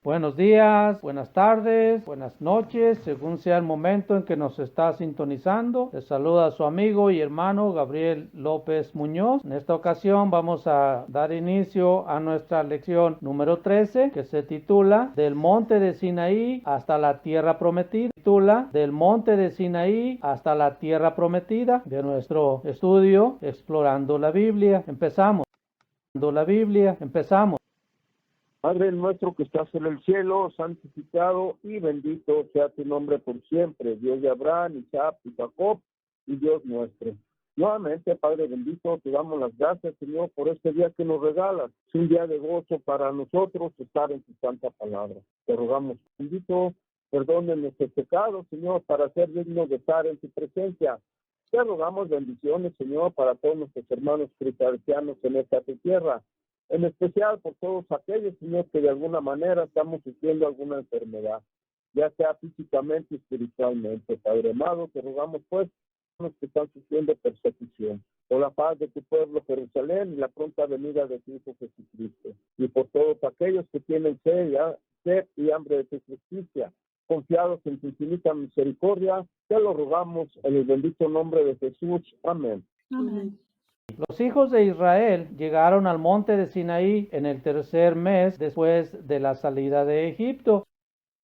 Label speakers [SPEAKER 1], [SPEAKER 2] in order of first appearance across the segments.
[SPEAKER 1] Buenos días, buenas tardes, buenas noches, según sea el momento en que nos está sintonizando. Les saluda a su amigo y hermano Gabriel López Muñoz. En esta ocasión vamos a dar inicio a nuestra lección número 13, que se titula Del monte de Sinaí hasta la tierra prometida. Del monte de Sinaí hasta la tierra prometida, de nuestro estudio Explorando la Biblia. Empezamos.
[SPEAKER 2] Padre nuestro que estás en el cielo, santificado y bendito sea tu nombre por siempre, Dios de Abraham, Isaac y Jacob, y Dios nuestro. Nuevamente, Padre bendito, te damos las gracias, Señor, por este día que nos regalas. Es un día de gozo para nosotros estar en tu santa palabra. Te rogamos, bendito, perdone nuestros pecados, Señor, para ser dignos de estar en tu presencia. Te rogamos bendiciones, Señor, para todos nuestros hermanos cristianos en esta tierra. En especial por todos aquellos, Señor, que de alguna manera estamos sufriendo alguna enfermedad, ya sea físicamente y espiritualmente. Padre amado, te rogamos pues los que están sufriendo persecución, por la paz de tu pueblo Jerusalén y la pronta venida de tu Hijo Jesucristo, y por todos aquellos que tienen sed y hambre de tu justicia, confiados en tu infinita misericordia, te lo rogamos en el bendito nombre de Jesús. Amén.
[SPEAKER 3] Amén.
[SPEAKER 1] Los hijos de Israel llegaron al monte de Sinaí en el tercer mes después de la salida de Egipto.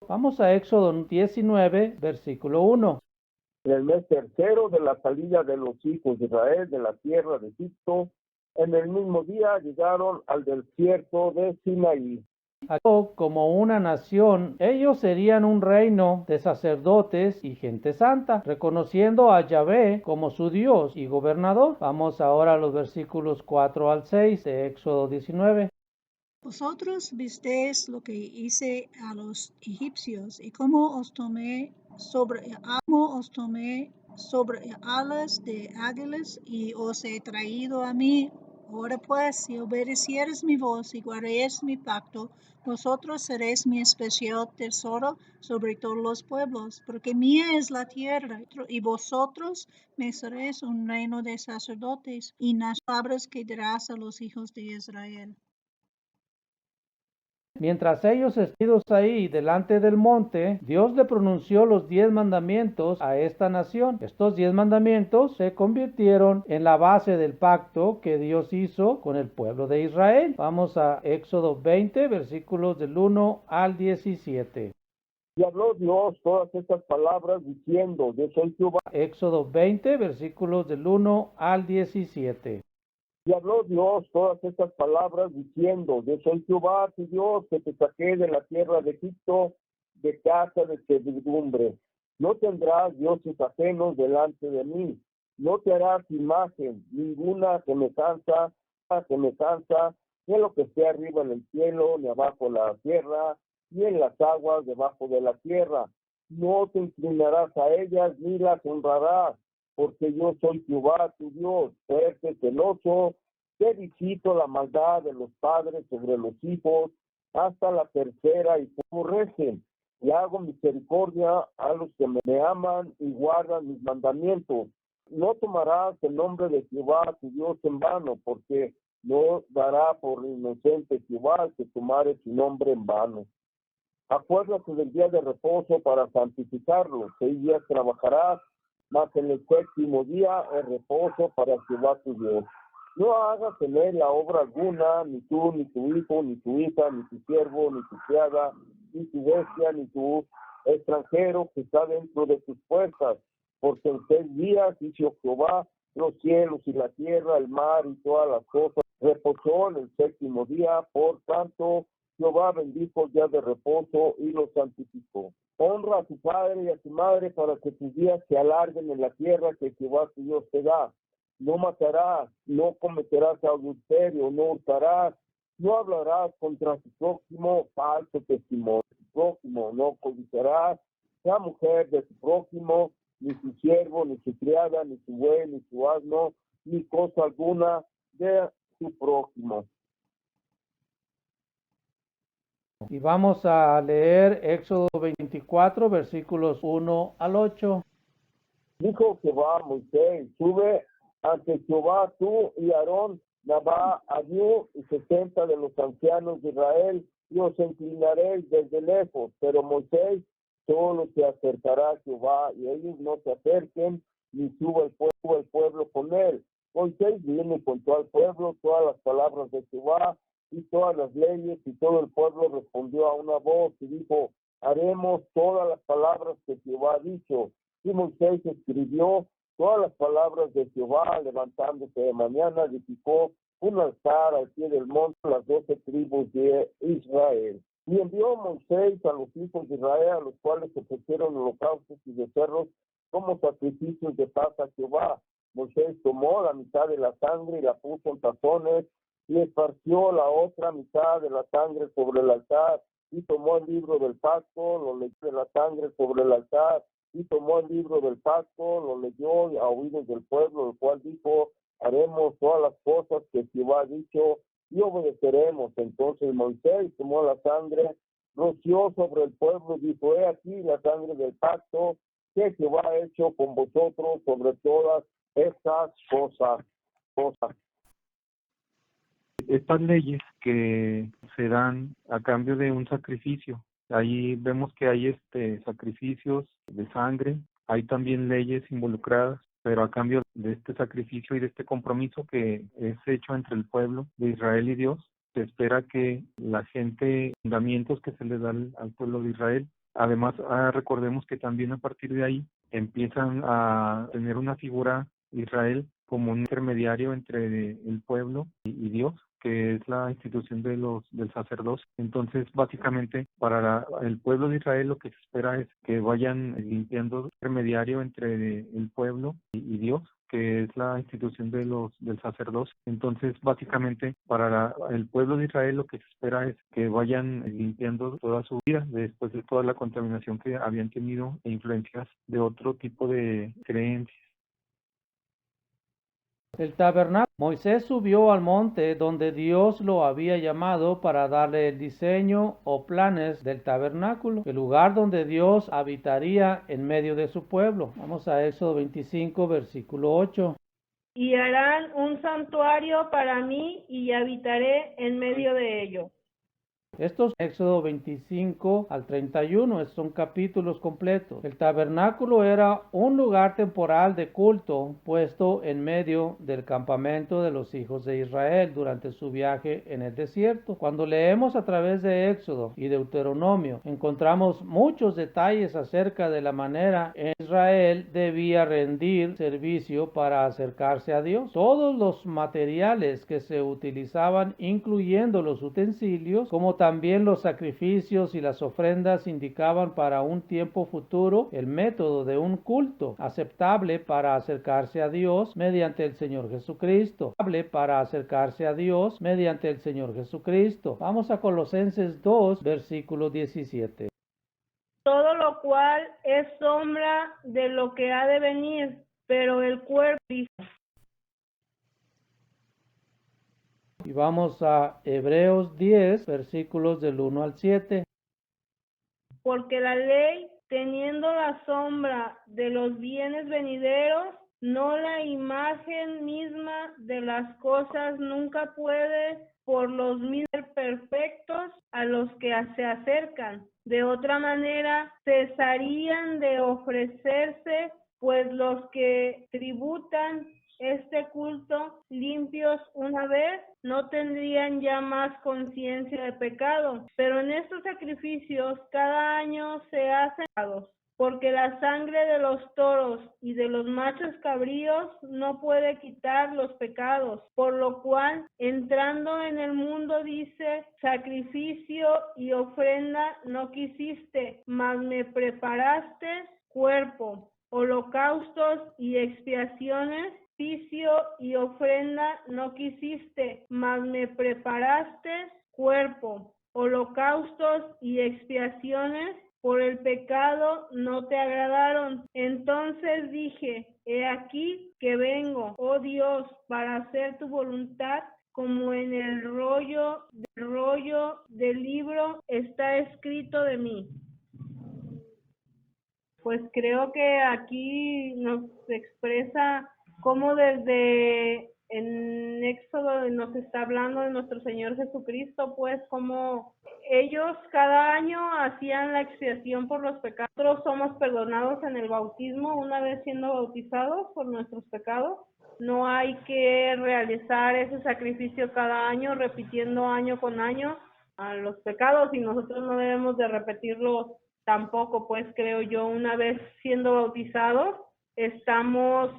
[SPEAKER 1] Vamos a Éxodo 19, versículo 1.
[SPEAKER 2] En el mes tercero de la salida de los hijos de Israel de la tierra de Egipto, en el mismo día llegaron al desierto de Sinaí.
[SPEAKER 1] Como una nación, ellos serían un reino de sacerdotes y gente santa, reconociendo a Yahvé como su Dios y gobernador. Vamos ahora a los versículos 4 al 6 de Éxodo 19.
[SPEAKER 3] Vosotros visteis lo que hice a los egipcios y cómo os tomé sobre alas de águilas y os he traído a mí. Ahora pues, si obedecieres mi voz y guardaréis mi pacto, vosotros seréis mi especial tesoro sobre todos los pueblos, porque mía es la tierra, y vosotros me seréis un reino de sacerdotes, y las palabras que dirás a los hijos de Israel.
[SPEAKER 1] Mientras ellos estaban ahí delante del monte, Dios le pronunció los 10 mandamientos a esta nación. Estos 10 mandamientos se convirtieron en la base del pacto que Dios hizo con el pueblo de Israel. Vamos a Éxodo 20, versículos del 1 al 17.
[SPEAKER 2] Y habló Dios todas estas palabras diciendo, yo soy Jehová.
[SPEAKER 1] Éxodo 20, versículos del 1 al 17.
[SPEAKER 2] Y habló Dios todas estas palabras diciendo, yo soy Jehová tu Dios que te saqué de la tierra de Egipto, de casa de servidumbre. No tendrás dioses ajenos delante de mí. No te harás imagen ninguna semejanza de lo que esté arriba en el cielo, ni abajo en la tierra, ni en las aguas debajo de la tierra. No te inclinarás a ellas ni las honrarás, porque yo soy Jehová tu Dios, fuerte, celoso, que visito la maldad de los padres sobre los hijos hasta la tercera y aborrecen, y hago misericordia a los que me aman y guardan mis mandamientos. No tomarás el nombre de Jehová tu Dios en vano, porque no dará por inocente Jehová el que tomare su nombre en vano. Acuérdate del día de reposo para santificarlo. 6 días trabajarás, mas en el séptimo día el reposo para Jehová tu Dios. No hagas en él la obra alguna, ni tú, ni tu hijo, ni tu hija, ni tu siervo, ni tu criada, ni tu bestia, ni tu extranjero que está dentro de tus puertas. Porque en 6 días hizo Jehová los cielos y la tierra, el mar y todas las cosas. Reposó en el séptimo día, por tanto, Jehová bendijo el día de reposo y lo santificó. Honra a tu padre y a tu madre para que tus días se alarguen en la tierra que Jehová tu Dios te da. No matarás, no cometerás adulterio, no hurtarás, no hablarás contra tu prójimo falso testimonio. Tu prójimo no codiciarás, la mujer de tu prójimo, ni su siervo, ni su criada, ni su buey, ni su asno, ni cosa alguna de su prójimo.
[SPEAKER 1] Y vamos a leer Éxodo 24, versículos 1 al 8.
[SPEAKER 2] Dijo Jehová a Moisés, sube ante Jehová tú y Aarón Nabá, Abiú y 60 de los ancianos de Israel, y os inclinaréis desde lejos, pero Moisés solo se acercará a Jehová, y ellos no se acerquen, ni suba el pueblo con él. Moisés vino y contó al pueblo todas las palabras de Jehová y todas las leyes, y todo el pueblo respondió a una voz y dijo: haremos todas las palabras que Jehová ha dicho. Y Moisés escribió todas las palabras de Jehová, levantándose de mañana, edificó un altar al pie del monte, las 12 tribus de Israel. Y envió Moisés a los hijos de Israel, a los cuales ofrecieron holocaustos y becerros como sacrificios de paz a Jehová. Moisés tomó la mitad de la sangre y la puso en tazones, y esparció la otra mitad de la sangre sobre el altar, y tomó el libro del pacto, lo leyó de la sangre sobre el altar, y tomó el libro del pacto, lo leyó a oídos del pueblo, el cual dijo: haremos todas las cosas que Jehová ha dicho y obedeceremos. Entonces Moisés tomó la sangre, roció sobre el pueblo y dijo: he aquí la sangre del pacto que Jehová ha hecho con vosotros sobre todas estas cosas.
[SPEAKER 4] Estas leyes que se dan a cambio de un sacrificio, ahí vemos que hay sacrificios de sangre, hay también leyes involucradas, pero a cambio de este sacrificio y de este compromiso que es hecho entre el pueblo de Israel y Dios, se espera que la gente, mandamientos que se les da al pueblo de Israel. Además, recordemos que también a partir de ahí empiezan a tener una figura Israel como un intermediario entre el pueblo y Dios, que es la institución del sacerdocio. Entonces, básicamente, para el pueblo de Israel lo que se espera es que vayan limpiando el intermediario entre el pueblo y Dios, que es la institución del sacerdocio. Entonces, básicamente, para el pueblo de Israel lo que se espera es que vayan limpiando toda su vida después de toda la contaminación que habían tenido e influencias de otro tipo de creencias.
[SPEAKER 1] El tabernáculo. Moisés subió al monte donde Dios lo había llamado para darle el diseño o planes del tabernáculo, el lugar donde Dios habitaría en medio de su pueblo. Vamos a Éxodo 25, versículo 8.
[SPEAKER 5] Y harán un santuario para mí y habitaré en medio de ello.
[SPEAKER 1] Estos Éxodo 25 al 31 son capítulos completos. El tabernáculo era un lugar temporal de culto puesto en medio del campamento de los hijos de Israel durante su viaje en el desierto. Cuando leemos a través de Éxodo y Deuteronomio, encontramos muchos detalles acerca de la manera en que Israel debía rendir servicio para acercarse a Dios. Todos los materiales que se utilizaban, incluyendo los utensilios, como también los sacrificios y las ofrendas, indicaban para un tiempo futuro el método de un culto aceptable para acercarse a Dios mediante el Señor Jesucristo. Vamos a Colosenses 2, versículo 17.
[SPEAKER 5] Todo lo cual es sombra de lo que ha de venir, pero el cuerpo es Cristo.
[SPEAKER 1] Y vamos a Hebreos 10, versículos del 1 al 7.
[SPEAKER 5] Porque la ley, teniendo la sombra de los bienes venideros, no la imagen misma de las cosas, nunca puede por los mismos ser perfectos a los que se acercan. De otra manera, cesarían de ofrecerse, pues los que tributan este culto limpios una vez no tendrían ya más conciencia de pecado, pero en estos sacrificios cada año se hacen pecados, porque la sangre de los toros y de los machos cabríos no puede quitar los pecados, por lo cual entrando en el mundo dice: sacrificio y ofrenda no quisiste, mas me preparaste cuerpo. Holocaustos y expiaciones, sacrificio y ofrenda no quisiste, mas me preparaste cuerpo. Holocaustos y expiaciones por el pecado no te agradaron. Entonces dije: he aquí que vengo, oh Dios, para hacer tu voluntad, como en el rollo del libro está escrito de mí. Pues creo que aquí nos expresa cómo desde en Éxodo nos está hablando de nuestro Señor Jesucristo, pues como ellos cada año hacían la expiación por los pecados. Nosotros somos perdonados en el bautismo una vez siendo bautizados por nuestros pecados. No hay que realizar ese sacrificio cada año, repitiendo año con año a los pecados, y nosotros no debemos de repetirlo tampoco, pues creo yo, una vez siendo bautizados, estamos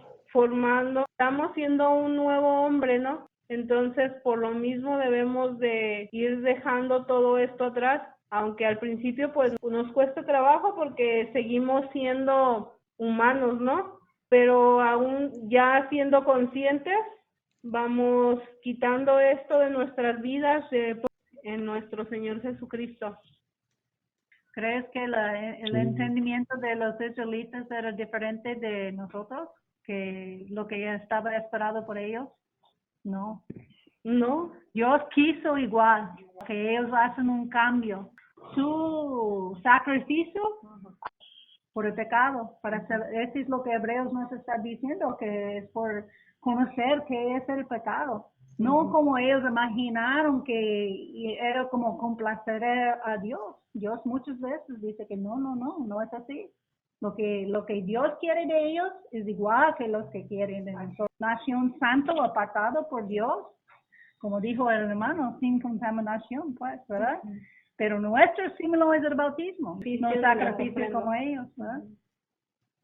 [SPEAKER 5] siendo un nuevo hombre, ¿no? Entonces, por lo mismo debemos de ir dejando todo esto atrás, aunque al principio pues nos cuesta trabajo porque seguimos siendo humanos, ¿no? Pero aún ya siendo conscientes, vamos quitando esto de nuestras vidas en nuestro Señor Jesucristo.
[SPEAKER 3] ¿Crees que el entendimiento de los israelitas era diferente de nosotros? ¿Que lo que ya estaba esperado por ellos? No.
[SPEAKER 5] No,
[SPEAKER 3] Dios quiso igual, que ellos hacen un cambio. Su sacrificio por el pecado, para hacer, eso es lo que Hebreos nos está diciendo, que es por conocer qué es el pecado. No como ellos imaginaron que era como complacer a Dios. Dios muchas veces dice que no es así. Lo que Dios quiere de ellos es igual que los que quieren de nosotros. Nación santo apartado por Dios, como dijo el hermano, sin contaminación, pues, ¿verdad? Pero nuestro símbolo es el bautismo, no sacrificio como ellos, ¿verdad?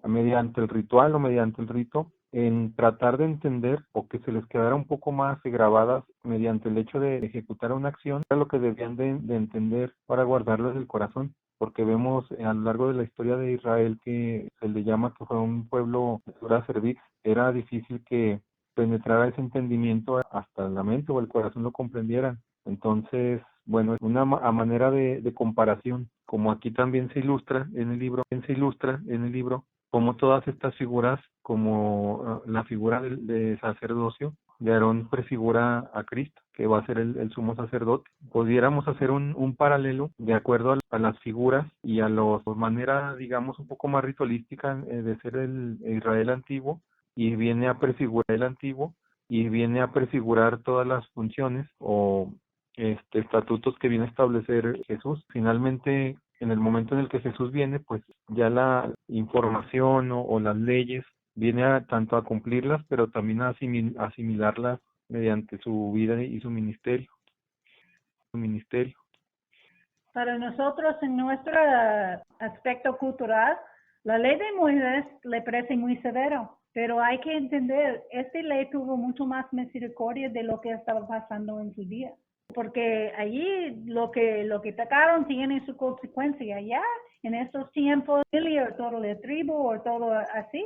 [SPEAKER 4] Mediante el ritual o mediante el rito, en tratar de entender o que se les quedara un poco más grabadas mediante el hecho de ejecutar una acción, era lo que debían de entender para guardarlo en el corazón, porque vemos a lo largo de la historia de Israel que se le llama que fue un pueblo de dura cerviz. Era difícil que penetrara ese entendimiento hasta la mente o el corazón lo comprendieran. Entonces, bueno, es una manera de comparación, como aquí también se ilustra en el libro, como todas estas figuras, como la figura de sacerdocio de Aarón prefigura a Cristo, que va a ser el sumo sacerdote. Pudiéramos hacer un paralelo de acuerdo a las figuras y a la manera, digamos, un poco más ritualística de ser el Israel antiguo, y viene a prefigurar todas las funciones o estatutos que viene a establecer Jesús. Finalmente, en el momento en el que Jesús viene, pues ya la información o las leyes viene tanto a cumplirlas, pero también a asimilarlas mediante su vida y su ministerio.
[SPEAKER 3] Para nosotros, en nuestro aspecto cultural, la ley de Moisés le parece muy severo, pero hay que entender, esta ley tuvo mucho más misericordia de lo que estaba pasando en su día. Porque allí lo que pecaron tiene su consecuencia. Ya en estos tiempos, o todo la tribu o todo así,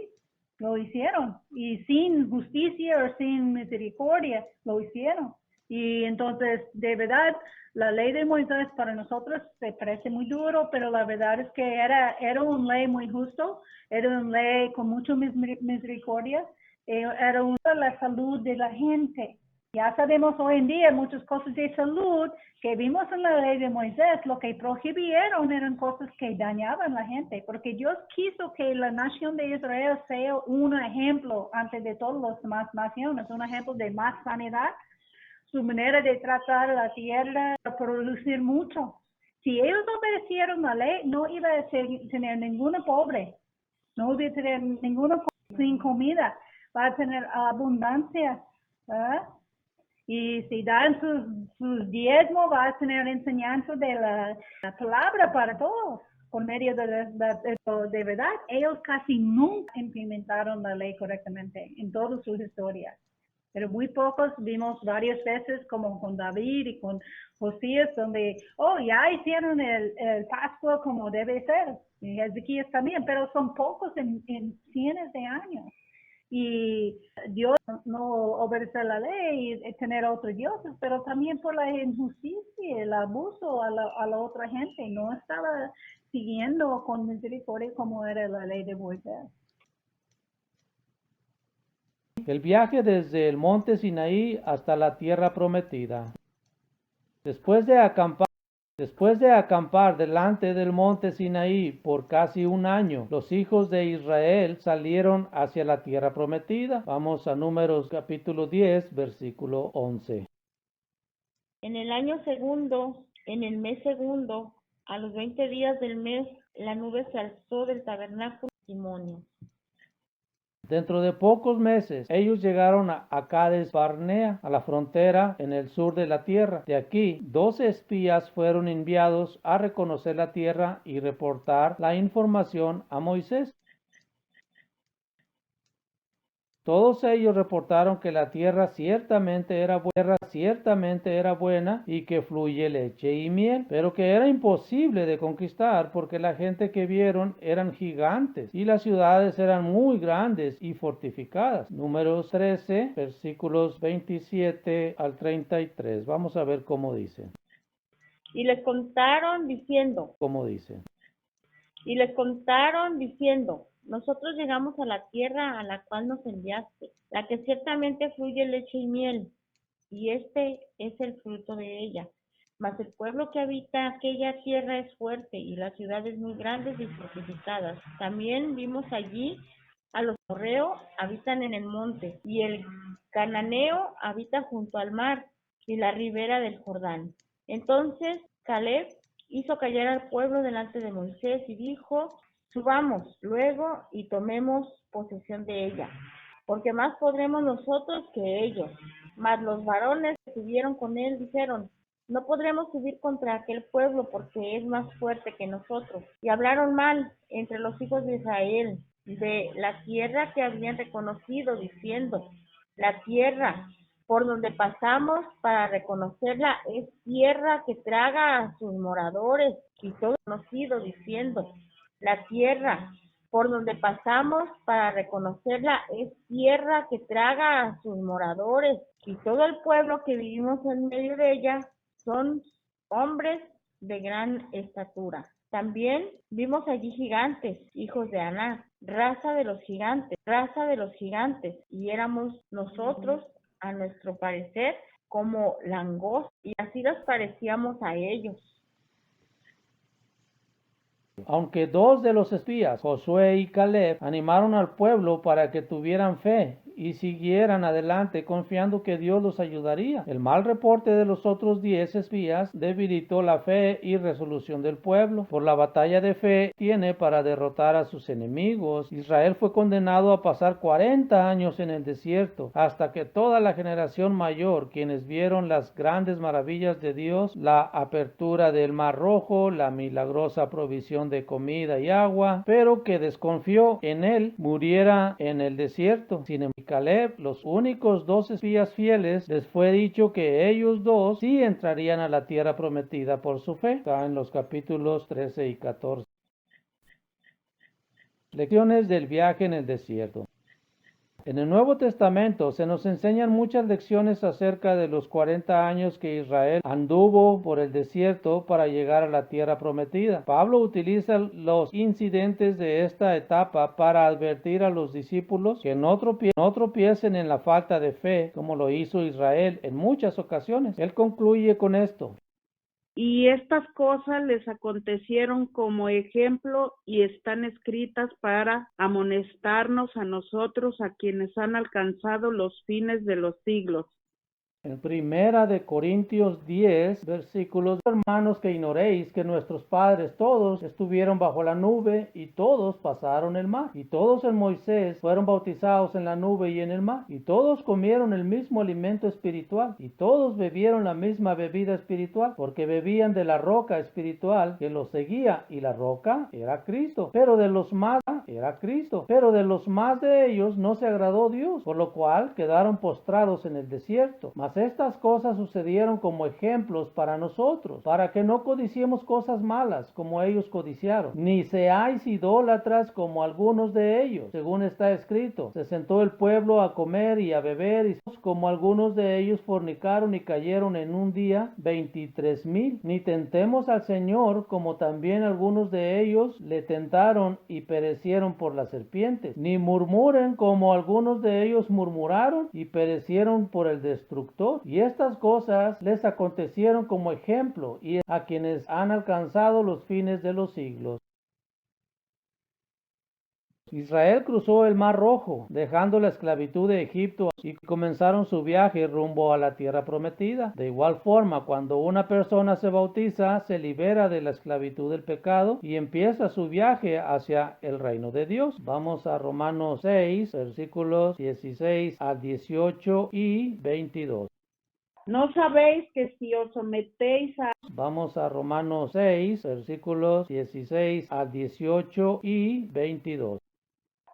[SPEAKER 3] lo hicieron. Y sin justicia o sin misericordia, lo hicieron. Y entonces, de verdad, la ley de Moisés para nosotros se parece muy duro, pero la verdad es que era una ley muy justo, era una ley con mucha misericordia, era la salud de la gente. Ya sabemos hoy en día muchas cosas de salud que vimos en la ley de Moisés, lo que prohibieron eran cosas que dañaban a la gente, porque Dios quiso que la nación de Israel sea un ejemplo ante de todas las demás naciones, un ejemplo de más sanidad, su manera de tratar la tierra, producir mucho. Si ellos obedecieron la ley, no iba a tener ninguna pobre, no iba a tener ninguna sin comida, va a tener abundancia, ¿verdad? Y si dan sus diezmos, va a tener enseñanza de la palabra para todos, por medio de verdad. Ellos casi nunca implementaron la ley correctamente en toda su historia. Pero muy pocos vimos varias veces, como con David y con Josías, donde, ya hicieron el Pascua como debe ser. Y Ezequías también, pero son pocos en cientos de años. Y Dios no obedece la ley y tener otros dioses, pero también por la injusticia, el abuso a la otra gente. No estaba siguiendo con misericordia como era la ley de Moisés.
[SPEAKER 1] El viaje desde el monte Sinaí hasta la tierra prometida. Después de acampar Después de acampar delante del monte Sinaí por casi un año, los hijos de Israel salieron hacia la tierra prometida. Vamos a Números capítulo 10, versículo 11.
[SPEAKER 6] En el año segundo, en el mes segundo, a los 20 días del mes, la nube se alzó del tabernáculo de testimonio.
[SPEAKER 1] Dentro de pocos meses, ellos llegaron a Cades Barnea, a la frontera en el sur de la tierra. De aquí, 12 espías fueron enviados a reconocer la tierra y reportar la información a Moisés. Todos ellos reportaron que la tierra ciertamente era buena y que fluye leche y miel, pero que era imposible de conquistar porque la gente que vieron eran gigantes y las ciudades eran muy grandes y fortificadas. Números 13, versículos 27 al 33. Vamos a ver cómo dice.
[SPEAKER 6] Y les contaron diciendo, nosotros llegamos a la tierra a la cual nos enviaste, la que ciertamente fluye leche y miel, y este es el fruto de ella. Mas el pueblo que habita aquella tierra es fuerte, y las ciudades muy grandes y fortificadas. También vimos allí a los amorreos habitan en el monte, y el cananeo habita junto al mar y la ribera del Jordán. Entonces Caleb hizo callar al pueblo delante de Moisés y dijo, subamos luego y tomemos posesión de ella, porque más podremos nosotros que ellos. Mas los varones que subieron con él dijeron, no podremos subir contra aquel pueblo porque es más fuerte que nosotros. Y hablaron mal entre los hijos de Israel de la tierra que habían reconocido, diciendo, la tierra por donde pasamos para reconocerla es tierra que traga a sus moradores. Y todo conocido, diciendo, la tierra por donde pasamos para reconocerla es tierra que traga a sus moradores, y todo el pueblo que vivimos en medio de ella son hombres de gran estatura. También vimos allí gigantes, hijos de Aná, raza de los gigantes, y éramos nosotros, a nuestro parecer, como langostas, y así nos parecíamos a ellos.
[SPEAKER 1] Aunque dos de los espías, Josué y Caleb, animaron al pueblo para que tuvieran fe y siguieran adelante confiando que Dios los ayudaría, el mal reporte de los otros 10 espías debilitó la fe y resolución del pueblo. Por la batalla de fe tiene para derrotar a sus enemigos, Israel fue condenado a pasar 40 años en el desierto, hasta que toda la generación mayor, quienes vieron las grandes maravillas de Dios, la apertura del Mar Rojo, la milagrosa provisión de comida y agua, pero que desconfió en él, muriera en el desierto. Sin embargo, Caleb, los únicos 2 espías fieles, les fue dicho que ellos dos sí entrarían a la tierra prometida por su fe. Está en los capítulos 13 y 14. Lecciones del viaje en el desierto. En el Nuevo Testamento se nos enseñan muchas lecciones acerca de los 40 años que Israel anduvo por el desierto para llegar a la tierra prometida. Pablo utiliza los incidentes de esta etapa para advertir a los discípulos que no tropiecen en la falta de fe como lo hizo Israel en muchas ocasiones. Él concluye con esto.
[SPEAKER 7] Y estas cosas les acontecieron como ejemplo y están escritas para amonestarnos a nosotros, a quienes han alcanzado los fines de los siglos.
[SPEAKER 1] En Primera de Corintios 10, versículos, hermanos, que ignoréis que nuestros padres todos estuvieron bajo la nube y todos pasaron el mar, y todos en Moisés fueron bautizados en la nube y en el mar, y todos comieron el mismo alimento espiritual, y todos bebieron la misma bebida espiritual, porque bebían de la roca espiritual que los seguía, y la roca era Cristo, pero de los más de ellos no se agradó Dios, por lo cual quedaron postrados en el desierto. Mas estas cosas sucedieron como ejemplos para nosotros, para que no codiciemos cosas malas como ellos codiciaron, ni seáis idólatras como algunos de ellos, según está escrito. Se sentó el pueblo a comer y a beber, y como algunos de ellos fornicaron y cayeron en un día 23,000. Ni tentemos al Señor, como también algunos de ellos le tentaron y perecieron por las serpientes. Ni murmuren, como algunos de ellos murmuraron y perecieron por el destructor. destructor. Y estas cosas les acontecieron como ejemplo y a quienes han alcanzado los fines de los siglos. Israel cruzó el Mar Rojo, dejando la esclavitud de Egipto y comenzaron su viaje rumbo a la tierra prometida. De igual forma, cuando una persona se bautiza, se libera de la esclavitud del pecado y empieza su viaje hacia el reino de Dios. Vamos a Romanos 6, versículos 16 al 18 y 22.
[SPEAKER 7] ¿No sabéis que si os sometéis a...
[SPEAKER 1] Vamos a Romanos 6, versículos 16 al 18 y 22.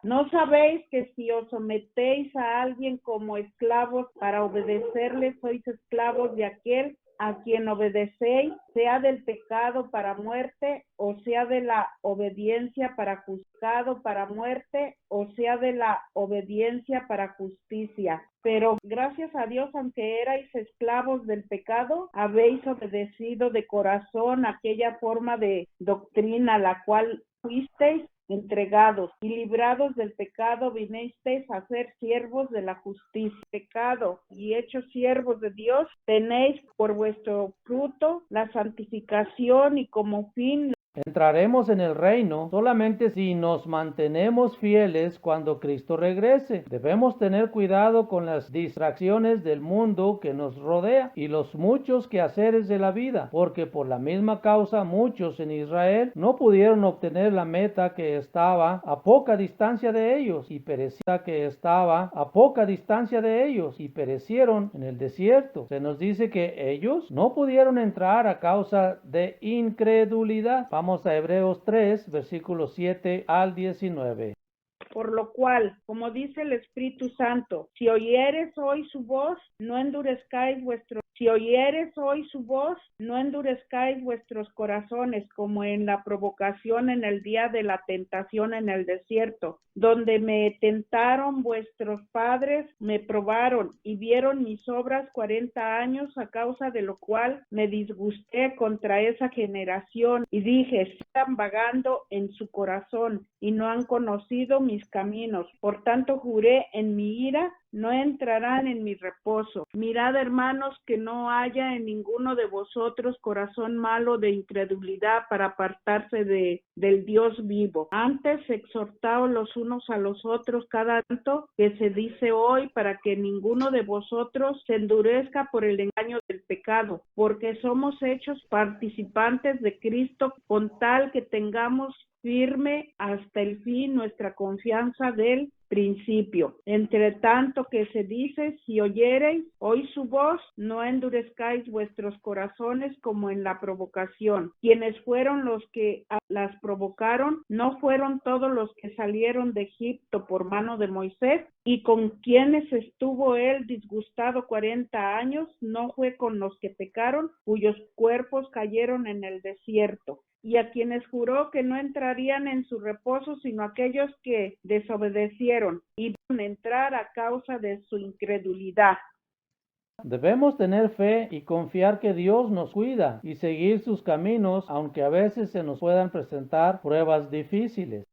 [SPEAKER 7] ¿No sabéis que si os sometéis a alguien como esclavos para obedecerle, sois esclavos de aquel a quien obedecéis, sea del pecado para muerte, o sea de la obediencia para juzgado para muerte, o sea de la obediencia para justicia? Pero gracias a Dios, aunque erais esclavos del pecado, habéis obedecido de corazón aquella forma de doctrina a la cual fuisteis entregados, y librados del pecado vinisteis a ser siervos de la justicia. Pecado y hechos siervos de Dios, tenéis por vuestro fruto la santificación y como fin
[SPEAKER 1] Entraremos en el reino solamente si nos mantenemos fieles cuando Cristo regrese. Debemos tener cuidado con las distracciones del mundo que nos rodea y los muchos quehaceres de la vida, porque por la misma causa muchos en Israel no pudieron obtener la meta que estaba a poca distancia de ellos y perecieron en el desierto. Se nos dice que ellos no pudieron entrar a causa de incredulidad. Vamos a Hebreos 3, versículos 7 al 19.
[SPEAKER 7] Por lo cual, como dice el Espíritu Santo, si oyeres hoy su voz, no endurezcáis vuestros corazones, como en la provocación en el día de la tentación en el desierto, donde me tentaron vuestros padres, me probaron y vieron mis obras 40 años, a causa de lo cual me disgusté contra esa generación y dije, están vagando en su corazón y no han conocido mis caminos. Por tanto juré en mi ira, no entrarán en mi reposo. Mirad, hermanos, que no haya en ninguno de vosotros corazón malo de incredulidad para apartarse del Dios vivo. Antes exhortaos los unos a los otros cada tanto que se dice hoy, para que ninguno de vosotros se endurezca por el engaño del pecado, porque somos hechos participantes de Cristo, con tal que tengamos firme hasta el fin nuestra confianza del principio. Entre tanto que se dice, si oyereis hoy su voz, no endurezcáis vuestros corazones como en la provocación. Quienes fueron los que las provocaron, no fueron todos los que salieron de Egipto por mano de Moisés, y con quienes estuvo él disgustado 40 años, no fue con los que pecaron, cuyos cuerpos cayeron en el desierto. Y a quienes juró que no entrarían en su reposo, sino aquellos que desobedecieron y van a entrar a causa de su incredulidad.
[SPEAKER 1] Debemos tener fe y confiar que Dios nos cuida y seguir sus caminos, aunque a veces se nos puedan presentar pruebas difíciles.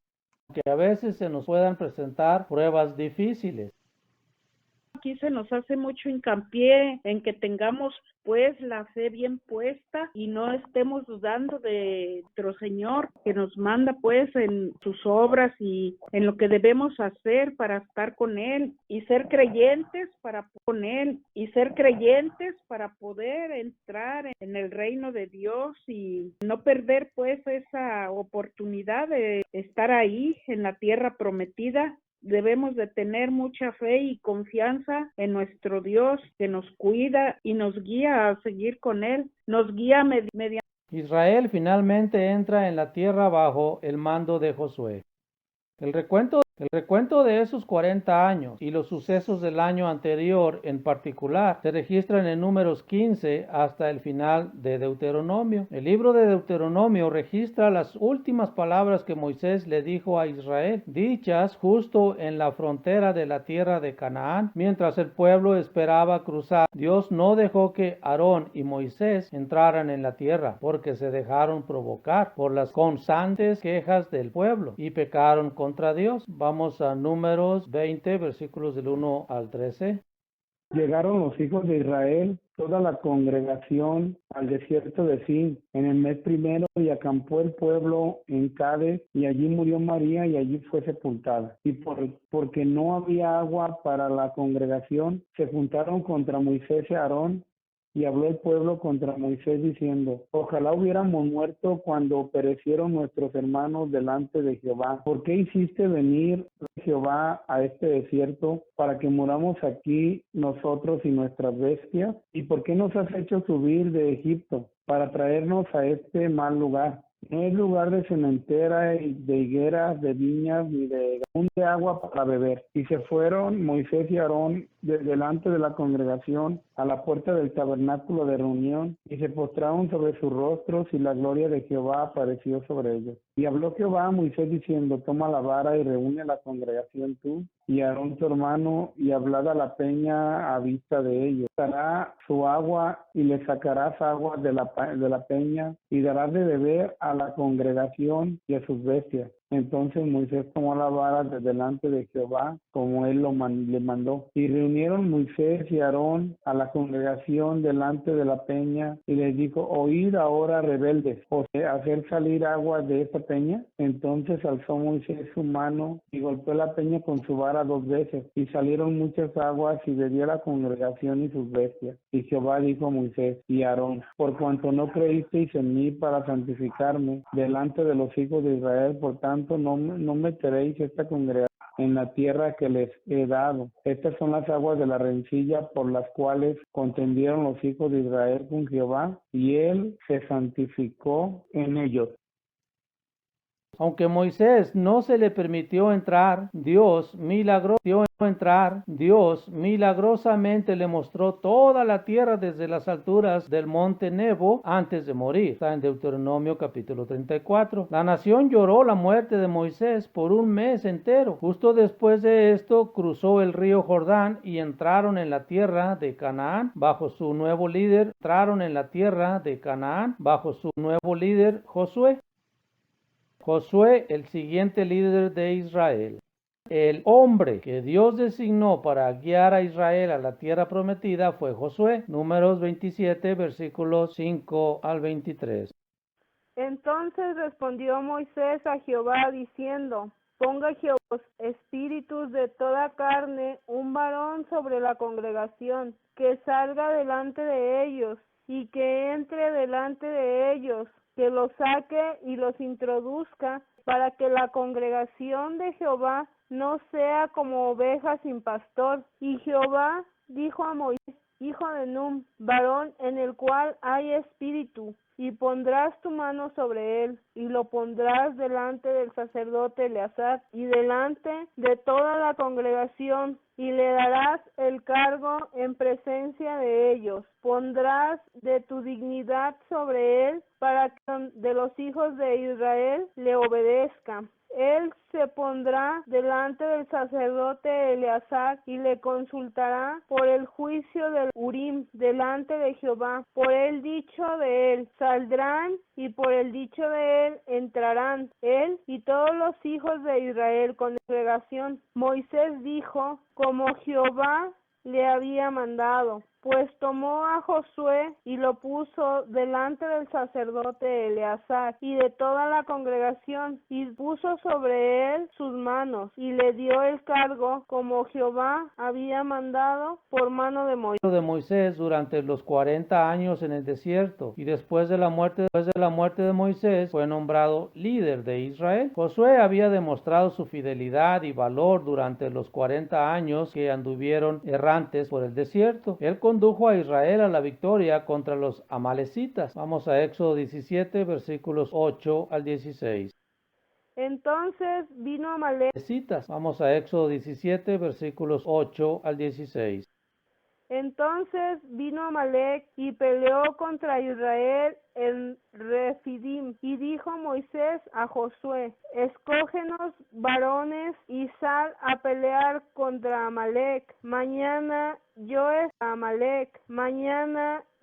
[SPEAKER 7] Aquí se nos hace mucho hincapié en que tengamos pues la fe bien puesta y no estemos dudando de nuestro Señor, que nos manda pues en sus obras y en lo que debemos hacer para estar con Él y ser creyentes para poder entrar en el reino de Dios y no perder pues esa oportunidad de estar ahí en la tierra prometida. Debemos de tener mucha fe y confianza en nuestro Dios, que nos cuida y nos guía a seguir con Él, nos guía mediante.
[SPEAKER 1] Israel finalmente entra en la tierra bajo el mando de Josué. El recuento de esos 40 años y los sucesos del año anterior en particular se registran en Números 15 hasta el final de Deuteronomio. El libro de Deuteronomio registra las últimas palabras que Moisés le dijo a Israel, dichas justo en la frontera de la tierra de Canaán. Mientras el pueblo esperaba cruzar, Dios no dejó que Aarón y Moisés entraran en la tierra, porque se dejaron provocar por las constantes quejas del pueblo y pecaron contra Dios. Vamos a Números 20, versículos del 1 al 13.
[SPEAKER 8] Llegaron los hijos de Israel, toda la congregación, al desierto de Sin, en el mes primero, y acampó el pueblo en Cades, y allí murió María, y allí fue sepultada. Y porque no había agua para la congregación, se juntaron contra Moisés y Aarón, y habló el pueblo contra Moisés diciendo: ojalá hubiéramos muerto cuando perecieron nuestros hermanos delante de Jehová. ¿Por qué hiciste venir, Jehová, a este desierto para que muramos aquí nosotros y nuestras bestias? ¿Y por qué nos has hecho subir de Egipto para traernos a este mal lugar? No es lugar de cementera y de higueras, de viñas, ni de agua para beber. Y se fueron Moisés y Aarón delante de la congregación a la puerta del tabernáculo de reunión, y se postraron sobre sus rostros, y la gloria de Jehová apareció sobre ellos. Y habló Jehová a Moisés diciendo: toma la vara y reúne a la congregación tú y Aarón tu hermano, y hablad a la peña a vista de ellos. Dará su agua, y le sacarás agua de la peña, y darás de beber a la congregación y a sus bestias. Entonces Moisés tomó la vara de delante de Jehová, como él le mandó. Y reunieron Moisés y Aarón a la congregación delante de la peña, y les dijo: oíd ahora, rebeldes, ¿os hacer salir agua de esta peña? Entonces alzó Moisés su mano y golpeó la peña con su vara 2 veces, y salieron muchas aguas, y bebió la congregación y sus bestias. Y Jehová dijo a Moisés y a Aarón: por cuanto no creísteis en mí para santificarme delante de los hijos de Israel, por tanto no meteréis esta congregación en la tierra que les he dado. Estas son las aguas de la rencilla por las cuales contendieron los hijos de Israel con Jehová, y él se santificó en ellos.
[SPEAKER 1] Aunque Moisés no se le permitió entrar, Dios milagrosamente le mostró toda la tierra desde las alturas del monte Nebo antes de morir. Está en Deuteronomio capítulo 34. La nación lloró la muerte de Moisés por un mes entero. Justo después de esto cruzó el río Jordán y entraron en la tierra de Canaán bajo su nuevo líder. Josué. Josué, el siguiente líder de Israel. El hombre que Dios designó para guiar a Israel a la tierra prometida fue Josué. Números 27, versículos 5 al 23.
[SPEAKER 5] Entonces respondió Moisés a Jehová diciendo: ponga Jehová los espíritus de toda carne, un varón sobre la congregación, que salga delante de ellos, y que entre delante de ellos, que los saque y los introduzca, para que la congregación de Jehová no sea como oveja sin pastor. Y Jehová dijo a Moisés, hijo de Nun, varón en el cual hay espíritu, y pondrás tu mano sobre él, y lo pondrás delante del sacerdote Eleazar, y delante de toda la congregación, y le darás el cargo en presencia de ellos. Pondrás de tu dignidad sobre él, para que de los hijos de Israel le obedezca. Él se pondrá delante del sacerdote Eleazar y le consultará por el juicio del Urim delante de Jehová. Por el dicho de él saldrán, y por el dicho de él entrarán, él y todos los hijos de Israel con congregación. Moisés dijo, como Jehová le había mandado. Pues tomó a Josué y lo puso delante del sacerdote Eleazar y de toda la congregación, y puso sobre él sus manos, y le dio el cargo como Jehová había mandado por mano de Moisés.
[SPEAKER 1] Durante los 40 años en el desierto, y después de la muerte de Moisés fue nombrado líder de Israel. Josué había demostrado su fidelidad y valor durante los 40 años que anduvieron errantes por el desierto. Él condujo a Israel a la victoria contra los amalecitas. Vamos a Éxodo 17, versículos 8 al 16.
[SPEAKER 5] Entonces vino Amalec.
[SPEAKER 1] Vamos a Éxodo 17, versículos 8 al 16.
[SPEAKER 5] Entonces vino Amalec y peleó contra Israel en Refidim, y dijo Moisés a Josué, escógenos varones y sal a pelear contra Amalec. Mañana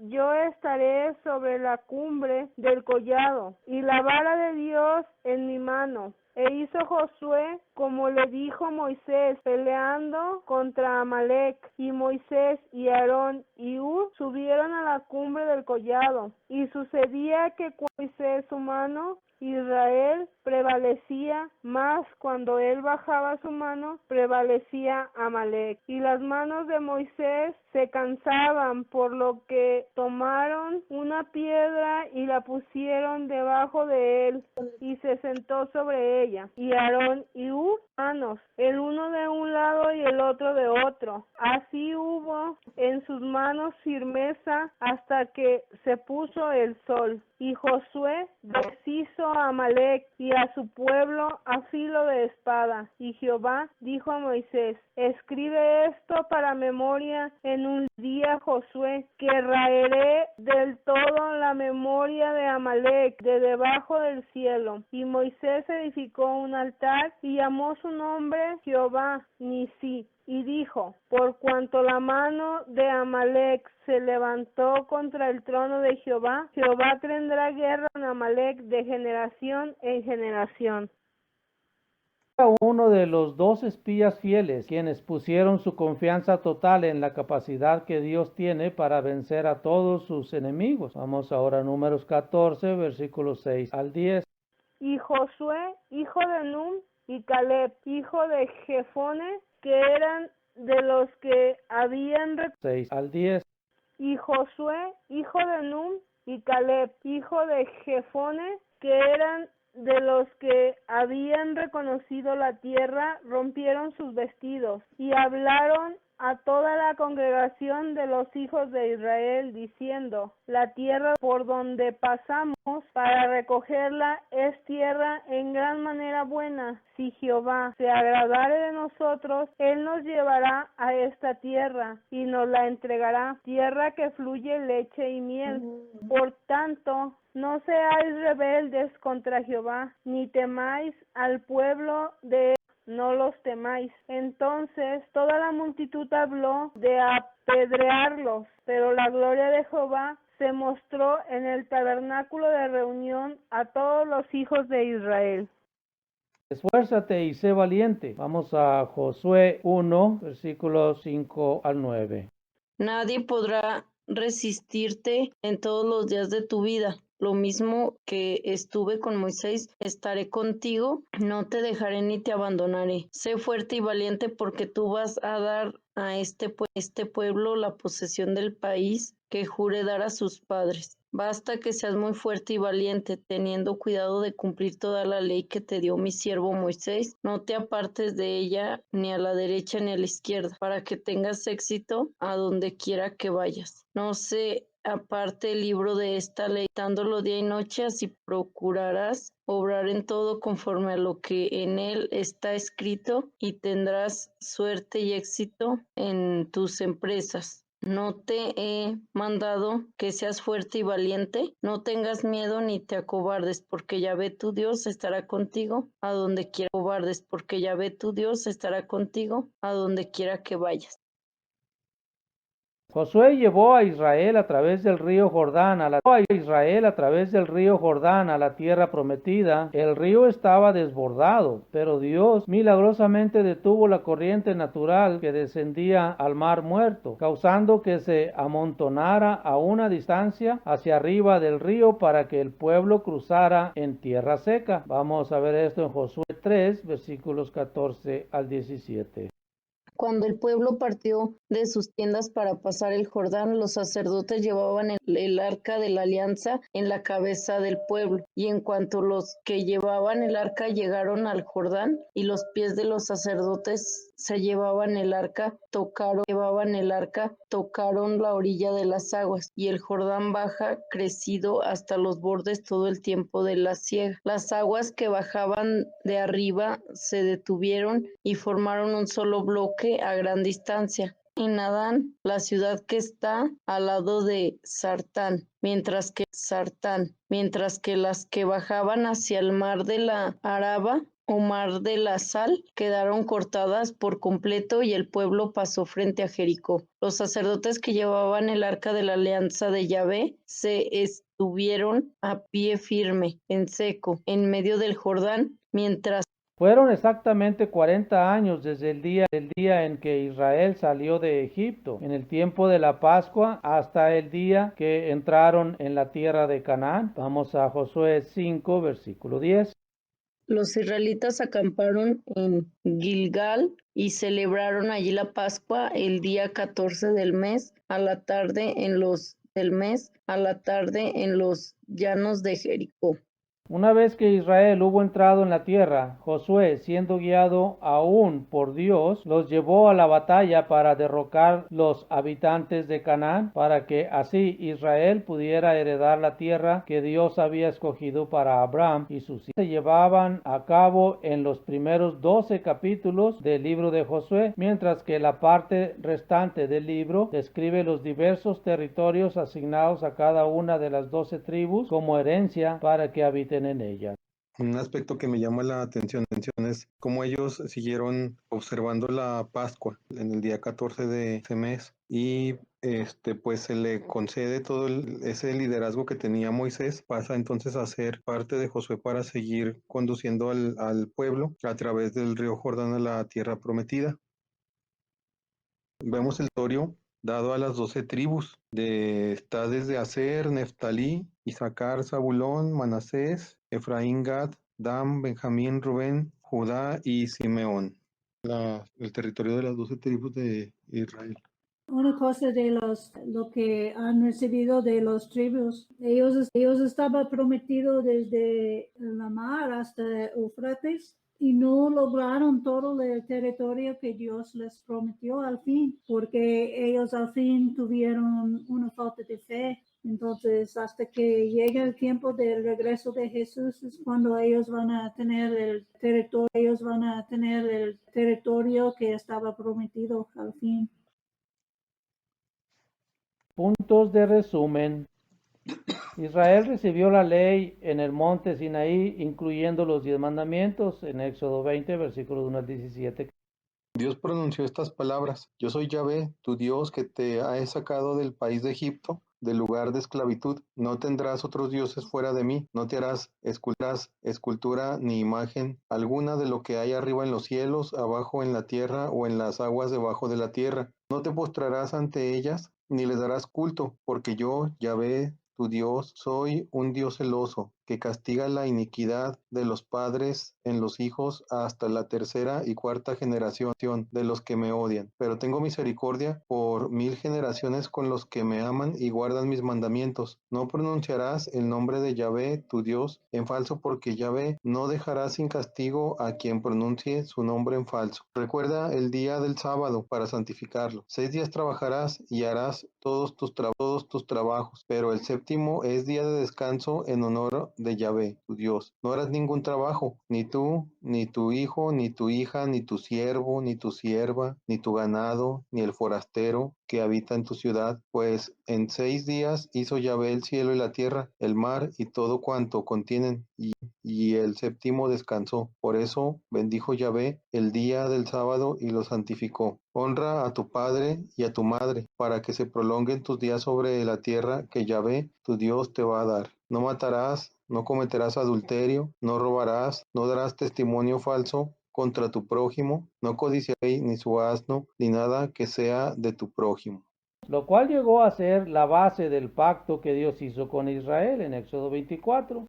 [SPEAKER 5] yo estaré sobre la cumbre del collado, y la vara de Dios en mi mano. E hizo Josué como le dijo Moisés, peleando contra Amalec. Y Moisés y Aarón y Hur subieron a la cumbre del collado. Y sucedía que cuando Moisés su mano, Israel prevalecía, mas cuando él bajaba su mano, prevalecía Amalec. Y las manos de Moisés se cansaban, por lo que tomaron una piedra y la pusieron debajo de él, y se sentó sobre ella. Y Aarón y Hur, manos, el uno de un lado y el otro de otro. Así hubo en sus manos firmeza hasta que se puso el sol. Y Josué deshizo a Amalec y a su pueblo a filo de espada. Y Jehová dijo a Moisés, escribe esto para memoria en un día, Josué, que raeré del todo la memoria de Amalec de debajo del cielo. Y Moisés edificó un altar y llamó su nombre Jehová Nisí. Y dijo, por cuanto la mano de Amalec se levantó contra el trono de Jehová, Jehová tendrá guerra con Amalec de generación en generación.
[SPEAKER 1] Uno de los dos espías fieles, quienes pusieron su confianza total en la capacidad que Dios tiene para vencer a todos sus enemigos. Vamos ahora a Números 14, versículos 6 al 10.
[SPEAKER 5] Y Josué, hijo de Nun, y Caleb, hijo de Jefone, que eran de los que habían
[SPEAKER 1] 6 al 10.
[SPEAKER 5] Y Josué, hijo de Nun, y Caleb, hijo de Jefone, que eran de los que habían reconocido la tierra, rompieron sus vestidos y hablaron a toda la congregación de los hijos de Israel, diciendo, la tierra por donde pasamos para recogerla es tierra en gran manera buena. Si Jehová se agradare de nosotros, él nos llevará a esta tierra y nos la entregará, tierra que fluye leche y miel. Por tanto, no seáis rebeldes contra Jehová, ni temáis al pueblo de él, no los temáis. Entonces toda la multitud habló de apedrearlos, pero la gloria de Jehová se mostró en el tabernáculo de reunión a todos los hijos de Israel.
[SPEAKER 1] Esfuérzate y sé valiente. Vamos a Josué 1, versículos 5 al 9.
[SPEAKER 9] Nadie podrá resistirte en todos los días de tu vida. Lo mismo que estuve con Moisés, estaré contigo, no te dejaré ni te abandonaré. Sé fuerte y valiente, porque tú vas a dar a este pueblo la posesión del país que juré dar a sus padres. Basta que seas muy fuerte y valiente, teniendo cuidado de cumplir toda la ley que te dio mi siervo Moisés. No te apartes de ella ni a la derecha ni a la izquierda, para que tengas éxito a donde quiera que vayas. No se aparte el libro de esta ley, dándolo día y noche, así procurarás obrar en todo conforme a lo que en él está escrito, y tendrás suerte y éxito en tus empresas. No te he mandado que seas fuerte y valiente, no tengas miedo ni te acobardes, porque Yahvé tu Dios estará contigo a donde quiera que vayas.
[SPEAKER 1] Josué llevó a Israel a través del río Jordán a la tierra prometida. El río estaba desbordado, pero Dios milagrosamente detuvo la corriente natural que descendía al mar Muerto, causando que se amontonara a una distancia hacia arriba del río para que el pueblo cruzara en tierra seca. Vamos a ver esto en Josué 3, versículos 14 al 17.
[SPEAKER 9] Cuando el pueblo partió de sus tiendas para pasar el Jordán, los sacerdotes llevaban el arca de la alianza en la cabeza del pueblo. Y en cuanto los que llevaban el arca llegaron al Jordán, y los pies de los sacerdotes se llevaban el arca, tocaron la orilla de las aguas, y el Jordán baja crecido hasta los bordes todo el tiempo de la siega. Las aguas que bajaban de arriba se detuvieron y formaron un solo bloque a gran distancia. en Adán, la ciudad que está al lado de Sartán, mientras que las que bajaban hacia el mar de la Araba o mar de la Sal quedaron cortadas por completo y el pueblo pasó frente a Jericó. Los sacerdotes que llevaban el arca de la alianza de Yahvé se estuvieron a pie firme, en seco, en medio del Jordán, mientras
[SPEAKER 1] Fueron exactamente 40 años desde el día en que Israel salió de Egipto, en el tiempo de la Pascua, hasta el día que entraron en la tierra de Canaán. Vamos a Josué 5, versículo 10.
[SPEAKER 9] los israelitas acamparon en Gilgal y celebraron allí la Pascua el día 14 del mes a la tarde en los llanos de Jericó.
[SPEAKER 1] Una vez que Israel hubo entrado en la tierra, Josué, siendo guiado aún por Dios, los llevó a la batalla para derrocar los habitantes de Canaán, para que así Israel pudiera heredar la tierra que Dios había escogido para Abraham y sus hijos. Se llevaban a cabo en los primeros 12 capítulos del libro de Josué, mientras que la parte restante del libro describe los diversos territorios asignados a cada una de las 12 tribus como herencia para que habiten en ella.
[SPEAKER 4] Un aspecto que me llama la atención es cómo ellos siguieron observando la Pascua en el día 14 de ese mes y pues se le concede todo ese liderazgo que tenía Moisés, pasa entonces a ser parte de Josué para seguir conduciendo al pueblo a través del río Jordán a la tierra prometida. Vemos el territorio dado a las 12 tribus, está desde Aser, Neftalí, Isaacar, Zabulón, Manasés, Efraín, Gad, Dan, Benjamín, Rubén, Judá y Simeón. El territorio de las 12 tribus de Israel.
[SPEAKER 3] Una cosa de lo que han recibido de los tribus, ellos estaban prometidos desde la mar hasta Eufrates y no lograron todo el territorio que Dios les prometió al fin, porque ellos al fin tuvieron una falta de fe. Entonces, hasta que llegue el tiempo del regreso de Jesús es cuando ellos van a tener el territorio que estaba prometido al fin.
[SPEAKER 1] Puntos de resumen. Israel recibió la ley en el monte Sinaí, incluyendo los 10 mandamientos, en Éxodo 20, versículos 1 al 17.
[SPEAKER 4] Dios pronunció estas palabras: Yo soy Yahvé, tu Dios, que te he sacado del país de Egipto, del lugar de esclavitud. No tendrás otros dioses fuera de mí, no te harás escultura ni imagen alguna de lo que hay arriba en los cielos, abajo en la tierra o en las aguas debajo de la tierra. No te postrarás ante ellas, ni les darás culto, porque yo, Yahvé, tu Dios, soy un Dios celoso, que castiga la iniquidad de los padres en los hijos hasta la tercera y cuarta generación de los que me odian. Pero tengo misericordia por 1000 generaciones con los que me aman y guardan mis mandamientos. No pronunciarás el nombre de Yahvé, tu Dios, en falso, porque Yahvé no dejará sin castigo a quien pronuncie su nombre en falso. Recuerda el día del sábado para santificarlo. 6 días trabajarás y harás todos tus trabajos, pero el séptimo es día de descanso en honor de Yahvé, tu Dios. No harás ningún trabajo, ni tú, ni tu hijo, ni tu hija, ni tu siervo, ni tu sierva, ni tu ganado, ni el forastero que habita en tu ciudad, pues en 6 días hizo Yahvé el cielo y la tierra, el mar y todo cuanto contienen, y el séptimo descansó. Por eso bendijo Yahvé el día del sábado y lo santificó. Honra a tu padre y a tu madre, para que se prolonguen tus días sobre la tierra que Yahvé, tu Dios, te va a dar. No matarás, no cometerás adulterio, no robarás, no darás testimonio falso contra tu prójimo, no codiciarás ni su asno, ni nada que sea de tu prójimo.
[SPEAKER 1] Lo cual llegó a ser la base del pacto que Dios hizo con Israel en Éxodo 24.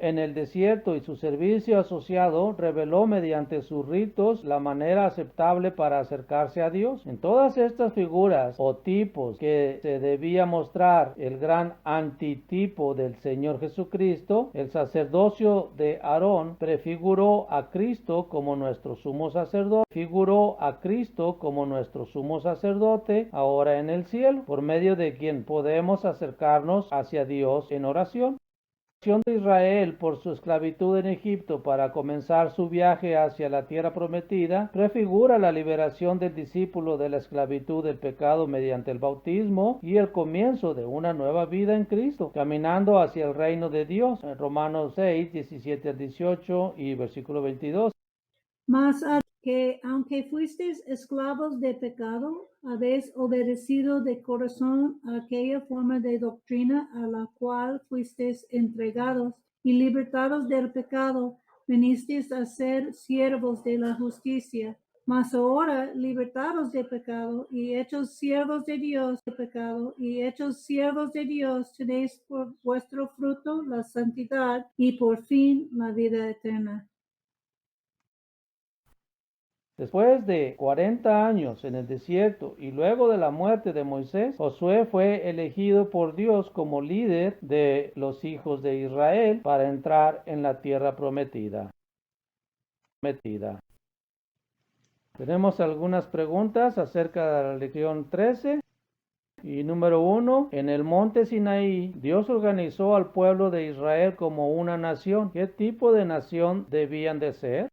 [SPEAKER 1] En el desierto y su servicio asociado reveló mediante sus ritos la manera aceptable para acercarse a Dios. En todas estas figuras o tipos que se debía mostrar el gran antitipo del Señor Jesucristo, el sacerdocio de Aarón prefiguró a Cristo como nuestro sumo sacerdote, ahora en el cielo, por medio de quien podemos acercarnos hacia Dios en oración. de Israel por su esclavitud en Egipto para comenzar su viaje hacia la tierra prometida prefigura la liberación del discípulo de la esclavitud del pecado mediante el bautismo y el comienzo de una nueva vida en Cristo, caminando hacia el reino de Dios. En Romanos 6, 17 al 18 y versículo 22.
[SPEAKER 3] Mas que aunque fuisteis esclavos de pecado, habéis obedecido de corazón a aquella forma de doctrina a la cual fuisteis entregados, y libertados del pecado, vinisteis a ser siervos de la justicia. Mas ahora, libertados de pecado y hechos siervos de Dios, tenéis por vuestro fruto la santidad y por fin la vida eterna.
[SPEAKER 1] Después de 40 años en el desierto y luego de la muerte de Moisés, Josué fue elegido por Dios como líder de los hijos de Israel para entrar en la tierra prometida. Tenemos algunas preguntas acerca de la lección 13. Y número 1, en el monte Sinaí, Dios organizó al pueblo de Israel como una nación. ¿Qué tipo de nación debían de ser?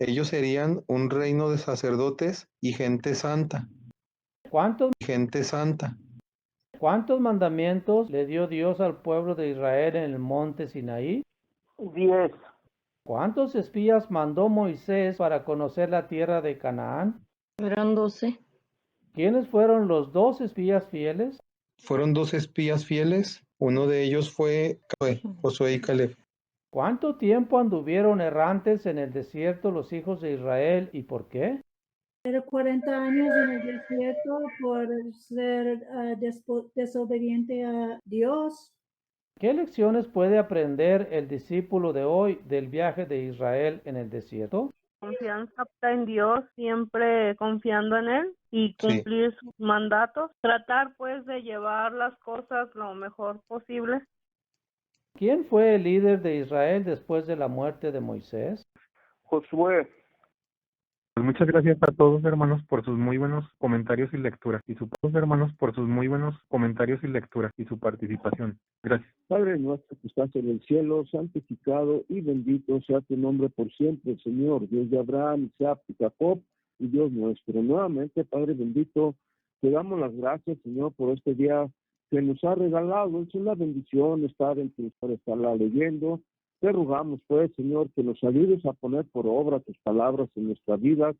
[SPEAKER 4] Ellos serían un reino de sacerdotes y gente santa.
[SPEAKER 1] ¿Cuántos
[SPEAKER 4] ¿Cuántos
[SPEAKER 1] mandamientos le dio Dios al pueblo de Israel en el monte Sinaí?
[SPEAKER 2] 10.
[SPEAKER 1] ¿Cuántos espías mandó Moisés para conocer la tierra de Canaán?
[SPEAKER 9] Eran 12.
[SPEAKER 1] ¿Quiénes fueron los 2 espías fieles?
[SPEAKER 4] Fueron 2 espías fieles. Uno de ellos fue Josué y Caleb.
[SPEAKER 1] ¿Cuánto tiempo anduvieron errantes en el desierto los hijos de Israel y por qué?
[SPEAKER 3] Era 40 años en el desierto por ser desobediente a Dios.
[SPEAKER 1] ¿Qué lecciones puede aprender el discípulo de hoy del viaje de Israel en el desierto?
[SPEAKER 5] Confianza en Dios, siempre confiando en Él y cumplir sus mandatos. Tratar pues de llevar las cosas lo mejor posible.
[SPEAKER 1] ¿Quién fue el líder de Israel después de la muerte de Moisés?
[SPEAKER 2] Josué.
[SPEAKER 4] Pues muchas gracias a todos, hermanos, por sus muy buenos comentarios y lecturas y su participación. Gracias.
[SPEAKER 2] Padre nuestro que estás en el cielo, santificado y bendito sea tu nombre por siempre, Señor, Dios de Abraham, Isaac y Jacob, y Dios nuestro. Nuevamente, Padre bendito, te damos las gracias, Señor, por este día que nos ha regalado. Es una bendición estar en tu historia, estarla leyendo. Te rogamos, pues, Señor, que nos ayudes a poner por obra tus palabras en nuestra vida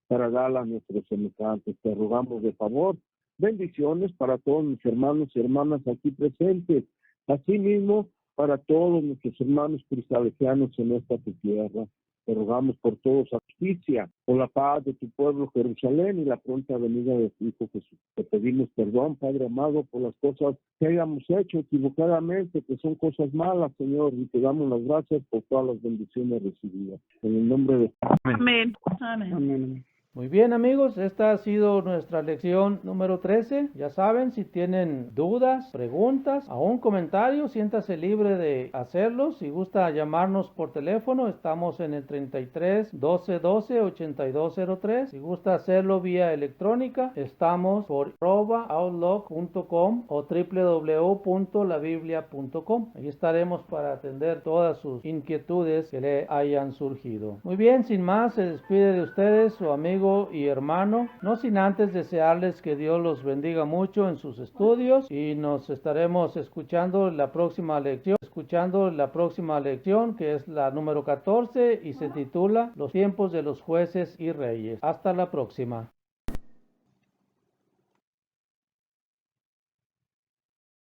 [SPEAKER 2] para darla a nuestros semejantes. Te rogamos de favor. Bendiciones para todos mis hermanos y hermanas aquí presentes. Asimismo, para todos nuestros hermanos cristianos en esta tu tierra. Te rogamos por toda justicia, por la paz de tu pueblo Jerusalén y la pronta venida de tu Hijo Jesús. Te pedimos perdón, Padre amado, por las cosas que hayamos hecho equivocadamente, que son cosas malas, Señor, y te damos las gracias por todas las bendiciones recibidas. En el nombre de
[SPEAKER 7] Amén.
[SPEAKER 8] Amén.
[SPEAKER 1] Muy bien, amigos, esta ha sido nuestra lección número 13. Ya saben, si tienen dudas, preguntas, aún comentarios, siéntase libre de hacerlos. Si gusta llamarnos por teléfono, estamos en el 33 12 12 8203. Si gusta hacerlo vía electrónica, estamos por @outlook.com o www.labiblia.com. Ahí estaremos para atender todas sus inquietudes que le hayan surgido. Muy bien, sin más, se despide de ustedes su amigo y hermano, no sin antes desearles que Dios los bendiga mucho en sus estudios, y nos estaremos escuchando la próxima lección, que es la número 14 y se titula Los tiempos de los jueces y reyes. Hasta la próxima.